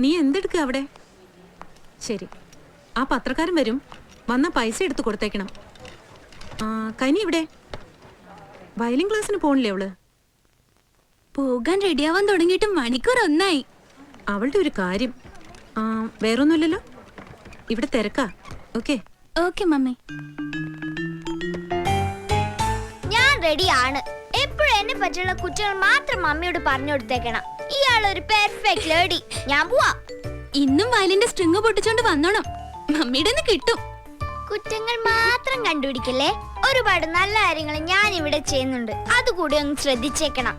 നീ എന്തെടുക്കുക അവിടെ? ശരി, ആ പത്രക്കാരൻ വരും. വന്ന പൈസ എടുത്ത് കൊടുത്തേക്കണം. കനി ഇവിടെ വയലിൻ ക്ലാസ്സിന് പോണില്ലേ അവള്? പോകാൻ റെഡിയാവാൻ തുടങ്ങിയിട്ട് മണിക്കൂർ ഒന്നായി. അവളുടെ ഒരു കാര്യം. വേറൊന്നുമില്ലല്ലോ, ഇവിടെ തിരക്കാ. Okay okay mummy. ഞാൻ റെഡിയാണ്. എപ്പോഴും എന്നെ പറ്റിയുള്ള കുറ്റങ്ങൾ മാത്രം മമ്മിയോട് പറഞ്ഞു കൊടുത്തേക്കണം. ഇയാളൊരു പെർഫെക്റ്റ് ലേഡി. ഞാൻ പോവാ. ഇന്നും വയലിന്റെ സ്ട്രിങ് പൊട്ടിച്ചോണ്ട് വന്നോണം. മമ്മിയുടെ കിട്ടും. കുറ്റങ്ങൾ മാത്രം കണ്ടുപിടിക്കല്ലേ. ഒരുപാട് നല്ല കാര്യങ്ങൾ ഞാൻ ഇവിടെ ചെയ്യുന്നുണ്ട്. അതുകൂടി ഒന്ന് ശ്രദ്ധിച്ചേക്കണം.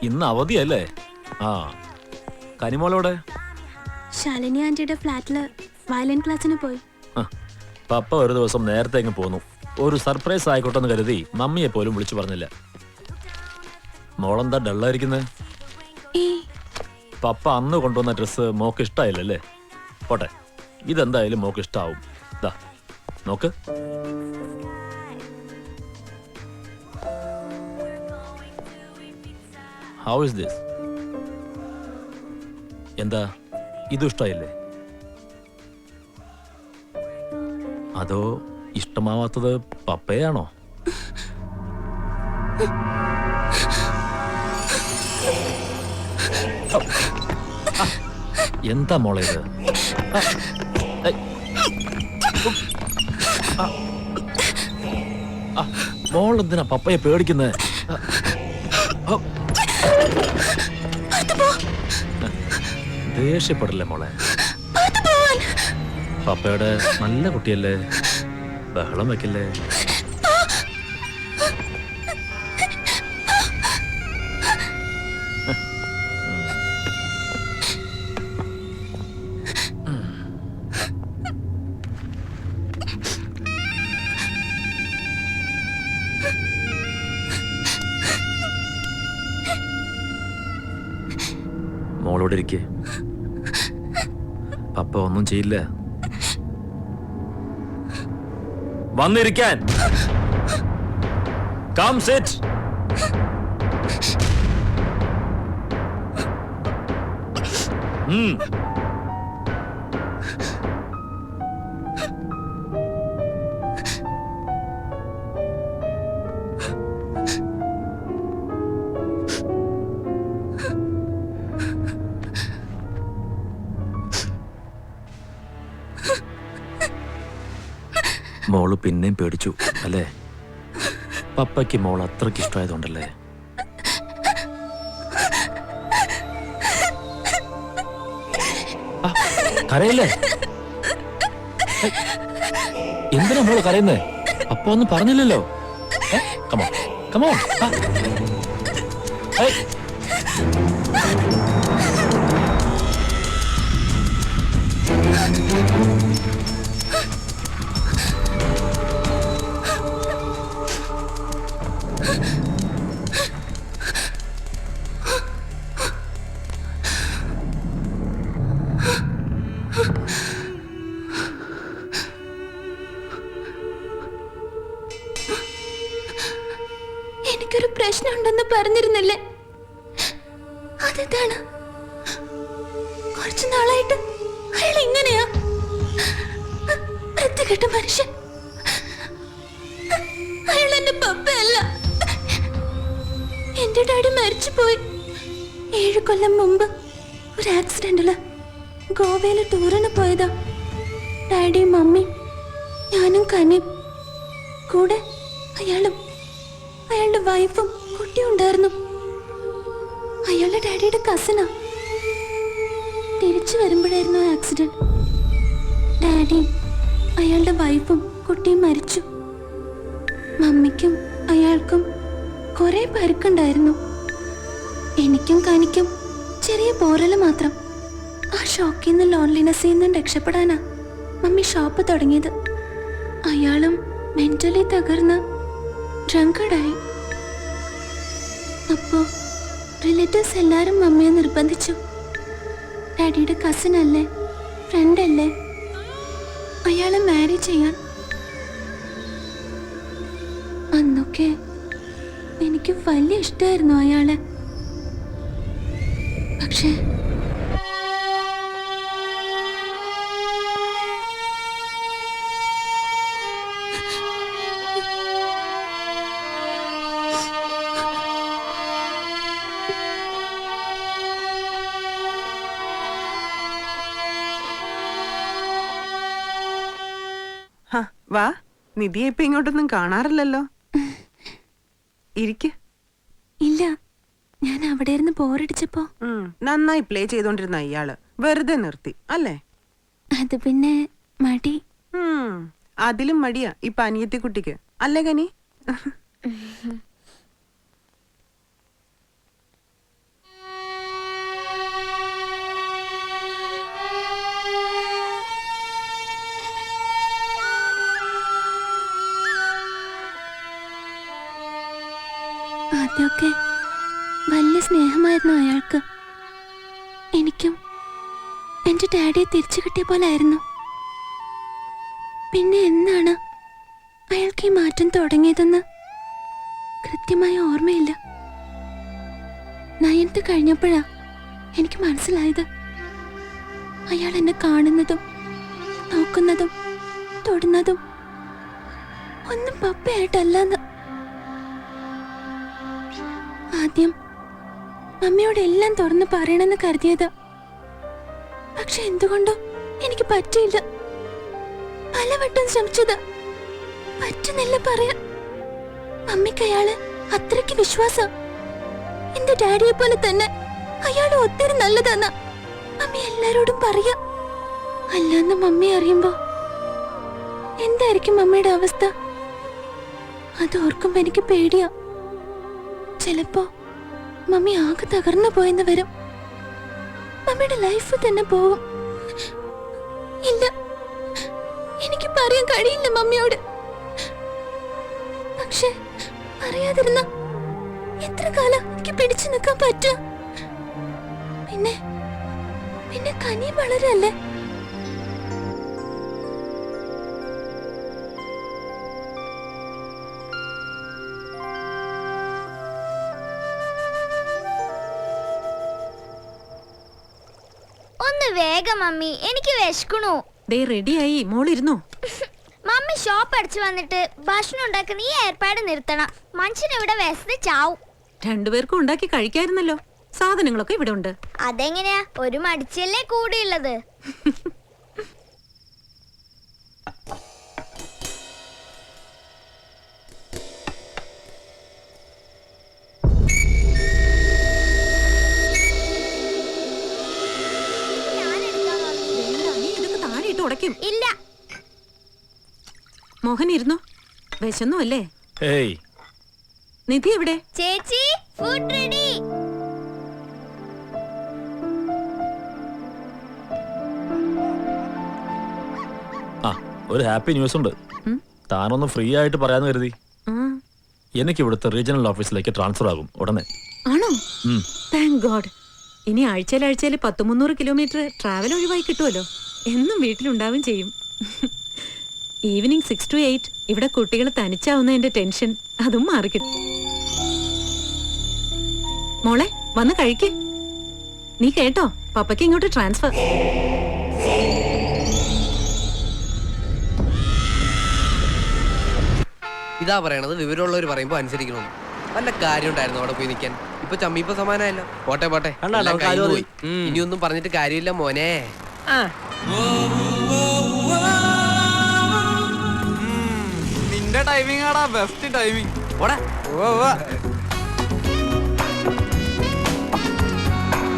ഇന്ന് അവധിയല്ലേ? കനിമോളോടെ? ശാലിനി ആന്റിയുടെ ഫ്ലാറ്റില് വയലിൻ ക്ലാസ്സിന് പോയി. പപ്പ ഒരു ദിവസം നേരത്തെ അങ്ങ് പോന്നു. ഒരു സർപ്രൈസ് ആയിക്കോട്ടെ എന്ന് കരുതി മമ്മിയെ പോലും വിളിച്ചു പറഞ്ഞില്ല. മോളെന്താ ഡള്ളായിരിക്കുന്നേ? പപ്പ അന്ന് കൊണ്ടുവന്ന ഡ്രസ്സ് മോക്ക് ഇഷ്ടായില്ലല്ലേ? പോട്ടെ, ഇതെന്തായാലും മോക്ക് ഇഷ്ടാവും. ദാ നോക്ക്. How is this? എന്താ ഇത് ഇഷ്ടായില്ലേ? അതോ ഇഷ്ടമാവാത്തത് പപ്പയാണോ? എന്താ മോളെ ഇത്? മോളെന്തിനാ പപ്പയെ പേടിക്കുന്നേ? ദേഷ്യപ്പെടില്ലേ മോളെ? പപ്പയുടെ നല്ല കുട്ടിയല്ലേ, ബഹളം വെക്കില്ലേ? മോളോട് ഇരിക്കേ, പപ്പ ഒന്നും ചെയ്യില്ല. വന്നിരിക്കാൻ. Come sit. മോള് പിന്നെയും പേടിച്ചു അല്ലേ? പപ്പയ്ക്ക് മോൾ അത്രയ്ക്ക് ഇഷ്ടമായതുകൊണ്ടല്ലേ? കരയല്ലേ? എന്തിനാ മോള് കരയുന്നേ? പപ്പ ഒന്നും പറഞ്ഞില്ലല്ലോ. Come on come on. എനിക്കൊരു പ്രശ്നമുണ്ടെന്ന് പറഞ്ഞിരുന്നില്ലേ? അതെന്താണ്? കുറച്ചു നാളായിട്ട് അയാൾ ഇങ്ങനെയാ. വൃത്തികെട്ട മനുഷ്യൻ. അയാൾ എന്റെ പപ്പയല്ല. എന്റെ ഡാഡി മരിച്ചുപോയി 7 കൊല്ലം മുമ്പ് ഒരു ആക്സിഡന്റില്. ഗോവയില് ടൂറിന് പോയതാ. ഡാഡിയും മമ്മിയും ഞാനും കനിയും കൂടെ അയാളും അയാളുടെ വൈഫും കുട്ടിയും ഉണ്ടായിരുന്നു. അയാളുടെ ഡാഡിയുടെ കസിനാ. തിരിച്ചു വരുമ്പോഴായിരുന്നു ആക്സിഡന്റ്. ഡാഡിയും അയാളുടെ വൈഫും കുട്ടിയും മരിച്ചു. മമ്മിക്കും അയാൾക്കും കുറെ പരുക്കുണ്ടായിരുന്നു. എനിക്കും കനിക്കും ചെറിയ പോറല് മാത്രം. ആ ഷോക്കിൽ നിന്ന് ലോൺലിനെസ്സിൽ നിന്നും രക്ഷപ്പെടാനാ മമ്മി ഷോപ്പ് തുടങ്ങിയത്. അയാളും മെന്റലി തകർന്ന് ഡ്രങ്കഡായി. അപ്പോ റിലേറ്റീവ്സ് എല്ലാരും മമ്മിയെ നിർബന്ധിച്ചു. ഡാഡിയുടെ കസിൻ അല്ലേ, ഫ്രണ്ട് അല്ലേ, അയാളെ മാരി ചെയ്യാൻ. അന്നൊക്കെ എനിക്ക് വലിയ ഇഷ്ടമായിരുന്നു അയാളെ. പക്ഷേ വാ, നിധിയെ ഇപ്പൊ ഇങ്ങോട്ടൊന്നും കാണാറില്ലല്ലോ. ഇരിക്ക്. ഇല്ല, ഞാൻ അവിടെ ഇരുന്ന് ബോറടിച്ചപ്പോ നന്നായി പ്ലേ ചെയ്തോണ്ടിരുന്ന ഇയാള് വെറുതെ നിർത്തി അല്ലേ? അത് പിന്നെ മടി. അതിലും മടിയാ ഇപ്പൊ അനിയത്തി കുട്ടിക്ക് അല്ലേ കനി? ആദ്യമൊക്കെ വലിയ സ്നേഹമായിരുന്നു അയാൾക്ക്. എനിക്കും എന്റെ ഡാഡിയെ തിരിച്ചു കിട്ടിയ പോലെ ആയിരുന്നു. പിന്നെ എന്നാണ് അയാൾക്ക് ഈ മാറ്റം തുടങ്ങിയതെന്ന് കൃത്യമായ ഓർമ്മയില്ല. 9th കഴിഞ്ഞപ്പോഴാ എനിക്ക് മനസ്സിലായത് അയാൾ എന്നെ കാണുന്നതും നോക്കുന്നതും തൊടുന്നതും ഒന്നും പപ്പയായിട്ടല്ലെന്ന്. ആദ്യം മമ്മിയോട് എല്ലാം തുറന്ന് പറയണമെന്ന് കരുതിയത്. പക്ഷെ എന്തുകൊണ്ടോ എനിക്ക് പറ്റിയില്ല. പലവട്ടം ശ്രമിച്ചത്, പറ്റുന്നില്ല പറയാൻ. മമ്മിക്ക് അയാള് അത്രയ്ക്ക് വിശ്വാസം. എന്റെ ഡാഡിയെ പോലെ തന്നെ അയാൾ ഒത്തിരി നല്ലതെന്ന മമ്മി എല്ലാരോടും പറയാ. അല്ലാന്ന് മമ്മി അറിയുമ്പോ എന്തായിരിക്കും മമ്മിയുടെ അവസ്ഥ? അത് ഓർക്കുമ്പോ എനിക്ക് പേടിയാ. ചിലപ്പോ മമ്മി ആകെ തകർന്നു പോയെന്ന് വരും. മമ്മിയുടെ ലൈഫ് തന്നെ പോവും. ഇല്ല, എനിക്ക് പറയാൻ കഴിയില്ല മമ്മിയോട്. പക്ഷെ പറയാതിരുന്ന എത്ര കാലം എനിക്ക് പിടിച്ചു നിൽക്കാൻ പറ്റും? പിന്നെ പിന്നെ കനി വളരല്ലേ. ഒന്ന് വേഗം മമ്മി, എനിക്ക് വിശക്കണു. ദേ റെഡിയായി, മോളിരുന്നോ? മമ്മി ഷോപ്പ് അടിച്ചു വന്നിട്ട് ഭക്ഷണം ഉണ്ടാക്കുന്ന ഈ ഏർപ്പാട് നിർത്തണം. മനുഷ്യൻ ഇവിടെ വിശന്ന് ചാവും. രണ്ടുപേർക്കും ഉണ്ടാക്കി കഴിക്കായിരുന്നല്ലോ. സാധനങ്ങളൊക്കെ ഇവിടെ ഉണ്ട്. അതെങ്ങനെയാ? ഒരു മടിച്ചല്ലേ കൂടിയുള്ളത്. ഉടയ്ക്കും. ഇല്ല, മോഹൻ ഇരുന്നോ? വിശന്നു അല്ലേ? ഏയ്, നിധി എവിടെ? ചേച്ചി ഫുഡ് റെഡി. ആ ഒരു ഹാപ്പി ന്യൂസ് ഉണ്ട്. താനൊന്ന് ഫ്രീ ആയിട്ട് പറയാന്ന് കരുതി. എനിക്ക് ഇവിടുത്തെ റീജിയണൽ ഓഫീസിലേക്ക് ട്രാൻസ്ഫർ ആകും ഉടനെ. ആണോ? Thank God. ഇനി ആഴ്ചയിൽ 100-300 കിലോമീറ്റർ ട്രാവൽ ഒഴിവായി കിട്ടുമല്ലോ. എന്നും വീട്ടിലുണ്ടാവും ചെയ്യും. ഈവനിങ് 6 to 8 ഇവിടെ കുട്ടികൾ തനിച്ചാവുന്നതിന്റെ ടെൻഷൻ അതും മാറിക്കിട്ടും. മോളെ വന്ന് കഴിക്ക്. നീ കേട്ടോ, പപ്പയ്ക്ക് ഇങ്ങോട്ട് ട്രാൻസ്ഫർ. ഇതാ പറയണത്, വിവരമുള്ളവർ പറയുമ്പോ അനുസരിക്കണമെന്ന്. വല്ല കാര്യം ഉണ്ടായിരുന്നു അവിടെ പോയി നിൽക്കാൻ. ഇപ്പൊ ചമ്മീപ്പ സമാനമല്ലോ. പോട്ടെ പോട്ടെ, ഇനിയൊന്നും പറഞ്ഞിട്ട് കാര്യമില്ല മോനെ. നിന്റെ ടൈമിംഗ് ആടാ ബെസ്റ്റ് ടൈമിംഗ്.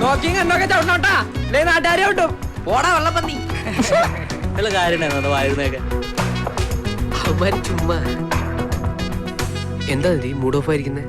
നോക്കിയും കണ്ടൊക്കെ ചവിട്ടോട്ടാ, അല്ലേ നാട്ടുകാരെ കിട്ടും. ഓടാ വെള്ളപ്പന്നി. ചുമ്മാ എന്താ മൂഡ് ഓഫ് ആയിരിക്കുന്നേ?